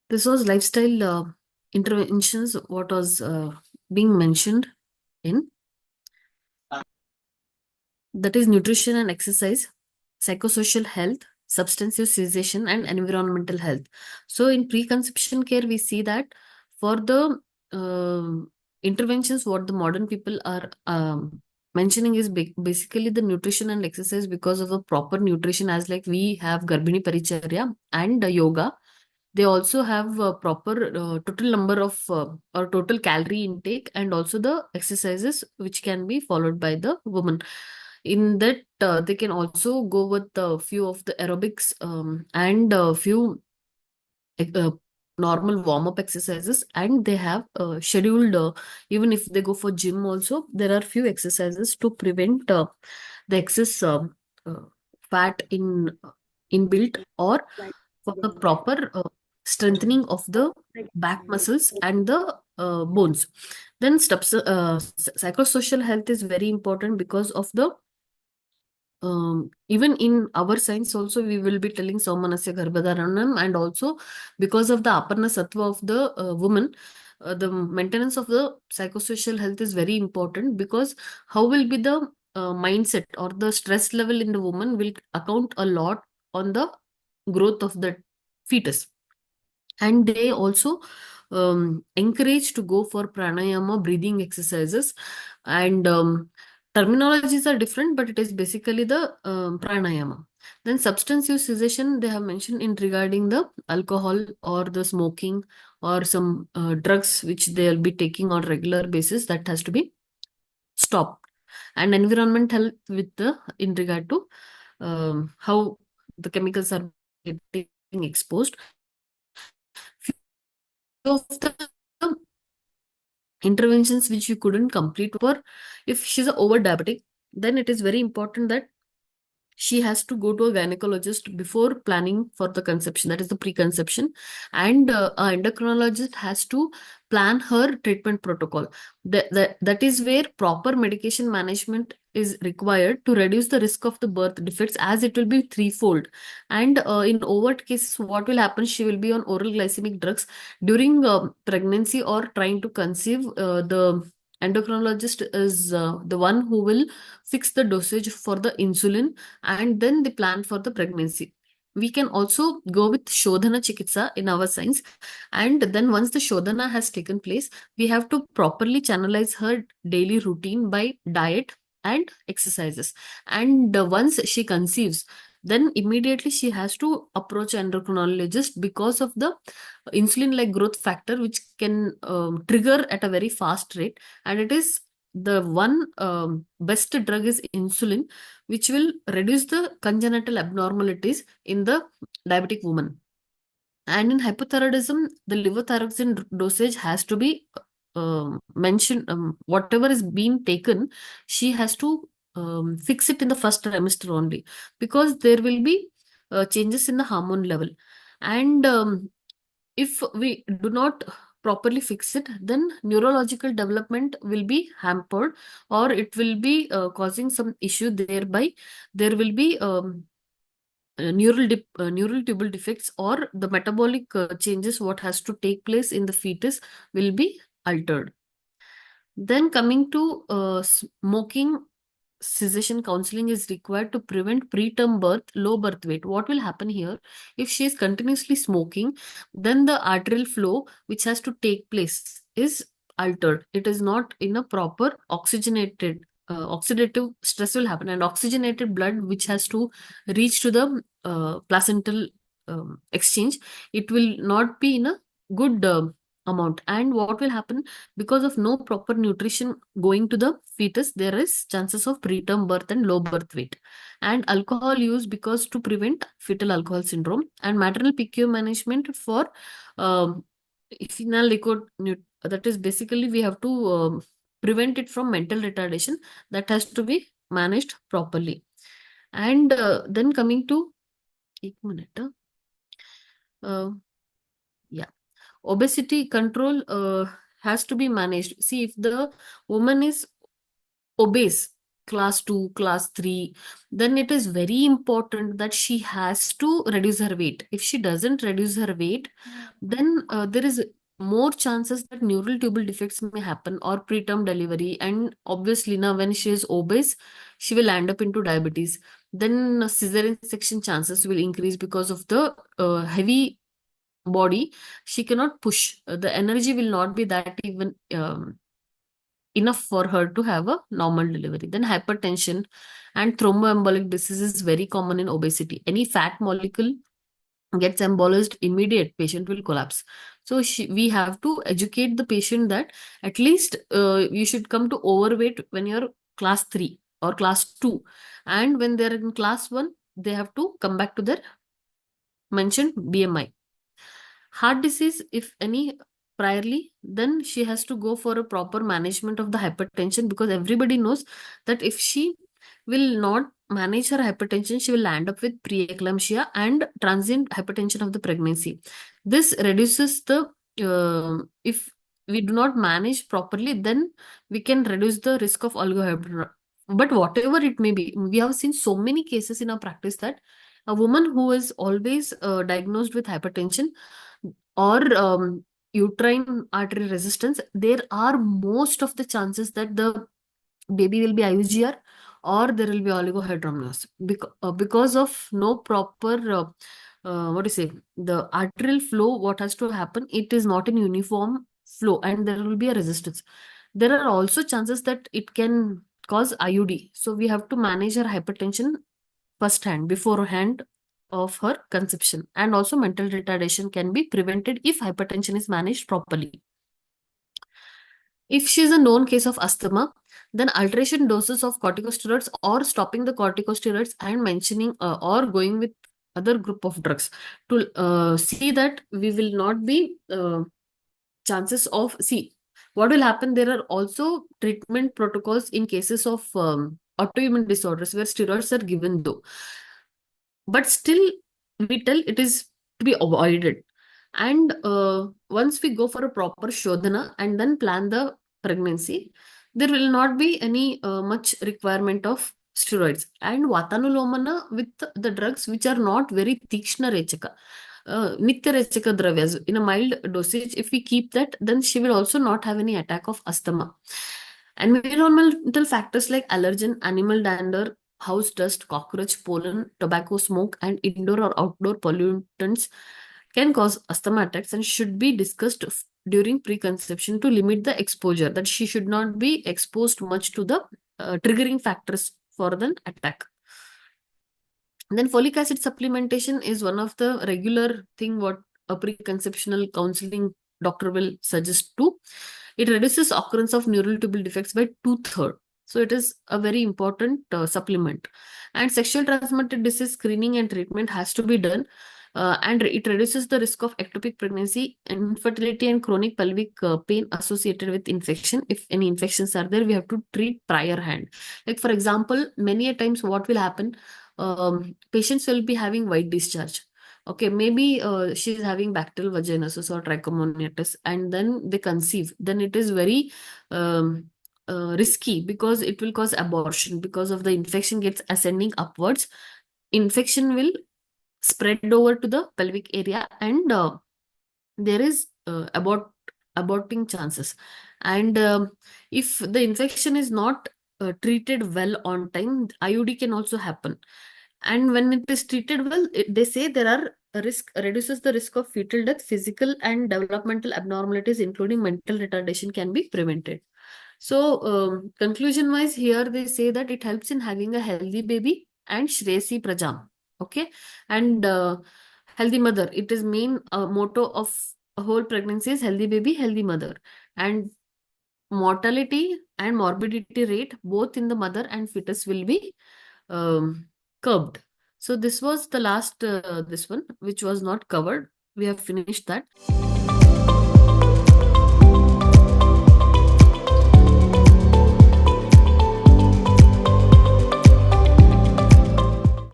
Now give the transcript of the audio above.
this was lifestyle interventions, what was being mentioned in, that is nutrition and exercise, psychosocial health, substance use cessation, and environmental health. So in preconception care, we see that for the interventions, what the modern people are mentioning is basically the nutrition and exercise, because of a proper nutrition, as like we have Garbhini Paricharya and yoga. They also have a proper total number of or total calorie intake, and also the exercises which can be followed by the woman. In that, they can also go with a few of the aerobics and a few uh, normal warm-up exercises, and they have scheduled, even if they go for gym also, there are few exercises to prevent the excess uh, fat in built, or for the proper strengthening of the back muscles and the bones. Then steps, psychosocial health is very important, because of the even in our science also we will be telling Saumanasya Garbhadharanam, and also because of the Aparna Sattva of the woman, the maintenance of the psychosocial health is very important, because how will be the mindset or the stress level in the woman will account a lot on the growth of the fetus. And they also encourage to go for pranayama breathing exercises, and terminologies are different, but it is basically the pranayama. Then substance use cessation, they have mentioned in regarding the alcohol or the smoking or some drugs which they'll be taking on regular basis, that has to be stopped. And environment health, with the in regard to how the chemicals are getting exposed. Few of the interventions which you couldn't complete were, if she's a over diabetic, then it is very important that she has to go to a gynecologist before planning for the conception, that is the preconception. And a endocrinologist has to plan her treatment protocol. That is where proper medication management is required to reduce the risk of the birth defects, as it will be threefold. And in overt cases, what will happen, she will be on oral glycemic drugs during pregnancy or trying to conceive. The endocrinologist is the one who will fix the dosage for the insulin, and then they plan for the pregnancy. We can also go with Shodhana Chikitsa in our science. And then once the Shodhana has taken place, we have to properly channelize her daily routine by diet and exercises. And once she conceives, then immediately she has to approach endocrinologist, because of the insulin like growth factor, which can trigger at a very fast rate. And it is the one best drug is insulin, which will reduce the congenital abnormalities in the diabetic woman. And in hypothyroidism, the levothyroxine dosage has to be mentioned. Whatever is being taken, she has to fix it in the first trimester only, because there will be changes in the hormone level. And if we do not properly fix it, then neurological development will be hampered, or it will be causing some issue. Thereby there will be neural tubal defects, or the metabolic changes what has to take place in the fetus will be altered. Then coming to smoking cessation counseling is required to prevent preterm birth, low birth weight. What will happen here? If she is continuously smoking, then the arterial flow which has to take place is altered. It is not in a proper oxygenated, oxidative stress will happen, and oxygenated blood which has to reach to the placental exchange, it will not be in a good amount. And what will happen, because of no proper nutrition going to the fetus, there is chances of preterm birth and low birth weight. And alcohol use, because to prevent fetal alcohol syndrome. And maternal PQ management for that is basically we have to prevent it from mental retardation, that has to be managed properly. And then coming to एक minute, yeah, obesity control has to be managed. See, if the woman is obese, class 2, class 3, then it is very important that she has to reduce her weight. If she doesn't reduce her weight, then there is more chances that neural tubal defects may happen or preterm delivery. And obviously now when she is obese, she will end up into diabetes. Then cesarean section chances will increase because of the heavy body. She cannot push. The energy will not be that even enough for her to have a normal delivery. Then hypertension and thromboembolic disease is very common in obesity. Any fat molecule gets embolized, immediate patient will collapse. So we have to educate the patient that at least you should come to overweight when you're class 3 or class 2, and when they're in class 1 they have to come back to their mentioned BMI. Heart disease, if any, priorly, then she has to go for a proper management of the hypertension, because everybody knows that if she will not manage her hypertension, she will end up with preeclampsia and transient hypertension of the pregnancy. This reduces the, if we do not manage properly, then we can reduce the risk of oligohyper. But whatever it may be, we have seen so many cases in our practice that a woman who is always diagnosed with hypertension or uterine artery resistance, there are most of the chances that the baby will be IUGR or there will be oligohydramnios because of no proper what do you say, the arterial flow. What has to happen, it is not in uniform flow and there will be a resistance. There are also chances that it can cause IUD, so we have to manage our hypertension firsthand, beforehand of her conception. And also mental retardation can be prevented if hypertension is managed properly. If she is a known case of asthma, then alteration doses of corticosteroids or stopping the corticosteroids and mentioning or going with other group of drugs to see that we will not be chances of, see what will happen. There are also treatment protocols in cases of autoimmune disorders where steroids are given though, but still we tell it is to be avoided. And once we go for a proper shodhana and then plan the pregnancy, there will not be any much requirement of steroids. And vatanulomana with the drugs which are not very tikshna rechaka, nitya rechaka dravyas in a mild dosage, if we keep that, then she will also not have any attack of asthma. Environmental factors like allergen, animal dander, house dust, cockroach, pollen, tobacco smoke, and indoor or outdoor pollutants can cause asthma attacks and should be discussed during preconception to limit the exposure, that she should not be exposed much to the triggering factors for the attack. Then folic acid supplementation is one of the regular thing what a preconceptional counseling doctor will suggest to. It reduces occurrence of neural tubal defects by 2/3. So it is a very important supplement. And sexual transmitted disease screening and treatment has to be done. And it reduces the risk of ectopic pregnancy, infertility, and chronic pelvic pain associated with infection. If any infections are there, we have to treat prior hand. Like for example, many a times what will happen, patients will be having white discharge. Okay, maybe she's having bacterial vaginosis or trichomoniasis, and then they conceive. Then it is very risky because it will cause abortion because of the infection gets ascending upwards. Infection will spread over to the pelvic area, and there is aborting chances. And if the infection is not treated well on time, IUD can also happen. And when it is treated well, they say there are a risk, reduces the risk of fetal death, physical and developmental abnormalities, including mental retardation, can be prevented. So, conclusion wise, here they say that it helps in having a healthy baby and Shresi Prajam. Okay. And healthy mother. It is main motto of a whole pregnancy is healthy baby, healthy mother. And mortality and morbidity rate, both in the mother and fetus, will be curbed. So this was the last, this one, which was not covered. We have finished that.